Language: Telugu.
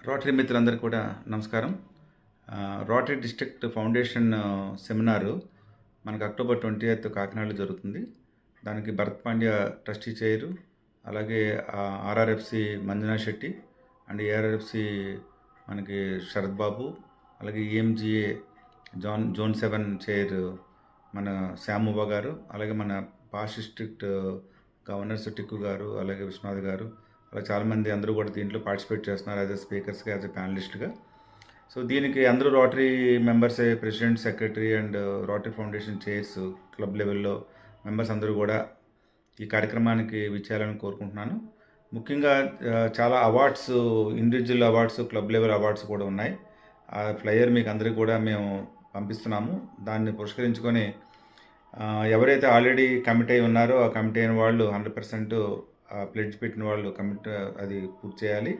రోటరీ మిత్రులందరికీ కూడా నమస్కారం. రోటరీ డిస్ట్రిక్ట్ ఫౌండేషన్ సెమినారు మనకు అక్టోబర్ 20th కాకినాడలో జరుగుతుంది. దానికి భరత్ పాండ్య ట్రస్టీ చైరు, అలాగే ఆర్ఆర్ఎఫ్సి మంజునా శెట్టి అండ్ ఏఆర్ఎఫ్సి మనకి శరత్ బాబు, అలాగే ఈఎంజిఏ జోన్ 7 చైర్ మన శ్యాముబా గారు, అలాగే మన పాస్ట్ డిస్ట్రిక్ట్ గవర్నర్స్ టిక్కు గారు, అలాగే విశ్వనాథ్ గారు, అలా చాలామంది అందరూ కూడా దీంట్లో పార్టిసిపేట్ చేస్తున్నారు యాజ్ ఎ స్పీకర్స్గా, యాజ్ ఎ ప్యానలిస్ట్గా. సో దీనికి అందరూ రోటరీ మెంబర్సే, president, secretary and Rotary foundation chairs, club లెవెల్లో మెంబర్స్ అందరూ కూడా ఈ కార్యక్రమానికి విచ్చేయాలని కోరుకుంటున్నాను. ముఖ్యంగా చాలా awards, individual awards, club level awards కూడా ఉన్నాయి. ఆ ఫ్లయర్ మీకు అందరికీ కూడా మేము పంపిస్తున్నాము. దాన్ని పురస్కరించుకొని ఎవరైతే ఆల్రెడీ కమిట్ అయి ఉన్నారో ఆ కమిట్ అయిన వాళ్ళు 100% ప్లెడ్జ్ పెట్టిన వాళ్ళు అది పూర్తి చేయాలి.